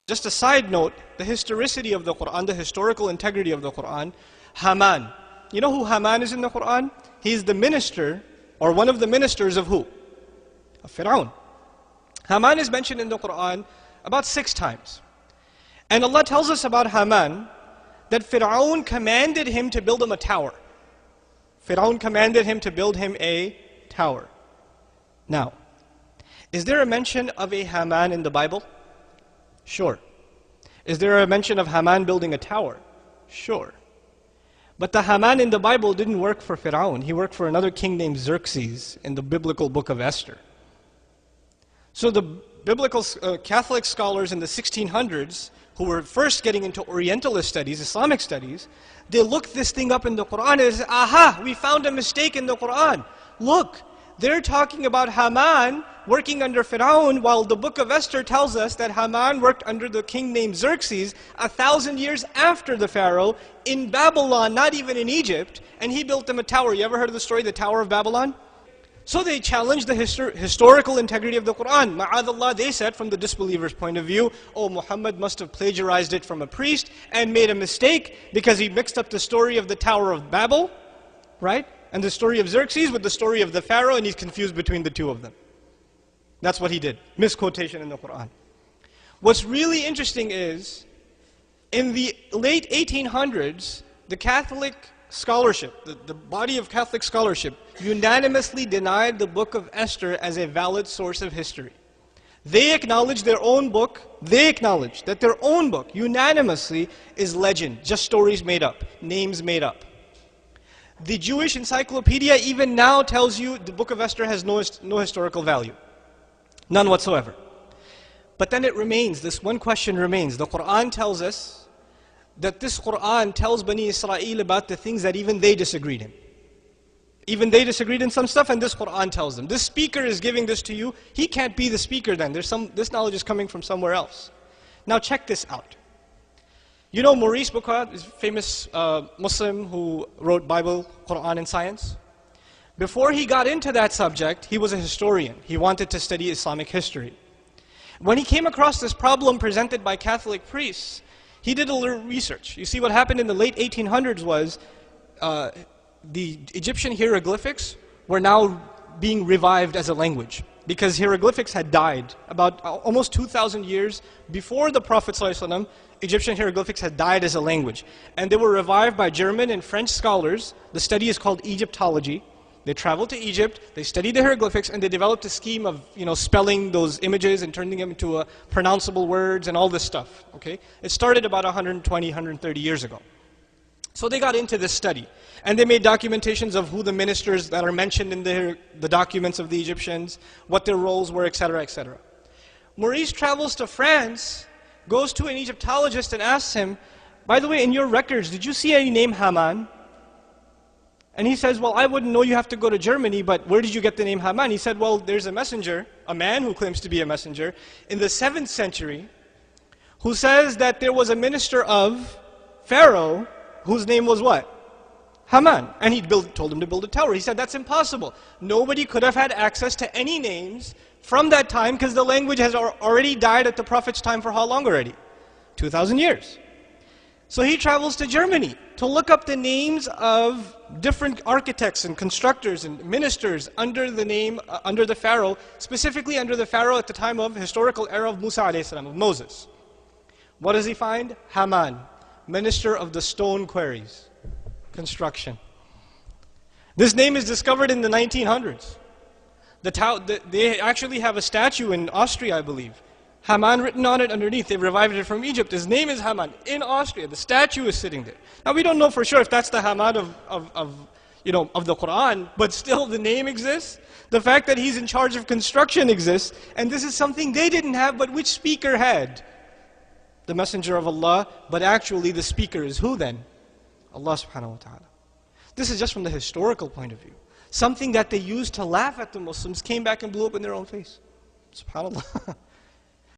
Just a side note, the historicity of the Quran, the historical integrity of the Quran, Haman. You know who Haman is in the Quran? He's the minister, or one of the ministers of who? Of Fir'aun. Haman is mentioned in the Quran about 6 times. And Allah tells us about Haman that Fir'aun commanded him to build him a tower. Fir'aun commanded him to build him a tower. Now, is there a mention of a Haman in the Bible? Sure. Is there a mention of Haman building a tower? Sure. But the Haman in the Bible didn't work for Fir'aun. He worked for another king named Xerxes in the biblical book of Esther. So the biblical Catholic scholars in the 1600s, who were first getting into Orientalist studies, Islamic studies, they looked this thing up in the Quran and they said, aha, we found a mistake in the Quran. Look, they're talking about Haman working under Fir'aun, while the book of Esther tells us that Haman worked under the king named Xerxes 1,000 years after the Pharaoh in Babylon, not even in Egypt, and he built them a tower. You ever heard of the story, the Tower of Babylon? So they challenged the historical integrity of the Quran. Ma'adallah, they said from the disbeliever's point of view, oh, Muhammad must have plagiarized it from a priest and made a mistake because he mixed up the story of the Tower of Babel, right? And the story of Xerxes with the story of the Pharaoh, and he's confused between the two of them. That's what he did. Misquotation in the Quran. What's really interesting is, in the late 1800s, the Catholic scholarship, the body of Catholic scholarship, unanimously denied the book of Esther as a valid source of history. They acknowledged their own book, they acknowledged that their own book, unanimously, is legend, just stories made up, names made up. The Jewish encyclopedia even now tells you the book of Esther has no historical value. None whatsoever. But then it remains, this one question remains. The Quran tells us that this Quran tells Bani Israel about the things that even they disagreed in. Even they disagreed in some stuff, and this Quran tells them. This speaker is giving this to you. He can't be the speaker then. This knowledge is coming from somewhere else. Now check this out. You know Maurice Bucaille is a famous Muslim who wrote Bible, Quran, and science? Before he got into that subject, he was a historian. He wanted to study Islamic history. When he came across this problem presented by Catholic priests, he did a little research. You see, what happened in the late 1800s was the Egyptian hieroglyphics were now being revived as a language, because hieroglyphics had died. About almost 2,000 years before the Prophet ﷺ, Egyptian hieroglyphics had died as a language. And they were revived by German and French scholars. The study is called Egyptology. They traveled to Egypt, they studied the hieroglyphics, and they developed a scheme of spelling those images and turning them into pronounceable words and all this stuff. Okay? It started about 120, 130 years ago. So they got into this study, and they made documentations of who the ministers that are mentioned in the documents of the Egyptians, what their roles were, etc., etc. Maurice travels to France, goes to an Egyptologist and asks him, by the way, in your records, did you see any name Haman? And he says, well, I wouldn't know, you have to go to Germany, but where did you get the name Haman? He said, well, there's a messenger, a man who claims to be a messenger, in the 7th century, who says that there was a minister of Pharaoh, whose name was what? Haman. And he told him to build a tower. He said, that's impossible. Nobody could have had access to any names from that time, because the language has already died at the Prophet's time for how long already? 2,000 years. So he travels to Germany to look up the names of different architects and constructors and ministers under the name, under the Pharaoh, specifically under the Pharaoh at the time of historical era of Musa a.s., of Moses. What does he find? Haman, minister of the stone quarries, construction. This name is discovered in the 1900s. They actually have a statue in Austria, I believe. Haman written on it underneath. They revived it from Egypt. His name is Haman in Austria. The statue is sitting there. Now we don't know for sure if that's the Haman of the Quran, but still the name exists. The fact that he's in charge of construction exists, and this is something they didn't have, but which speaker had? The messenger of Allah, but actually the speaker is who then? Allah subhanahu wa ta'ala. This is just from the historical point of view. Something that they used to laugh at the Muslims came back and blew up in their own face. SubhanAllah.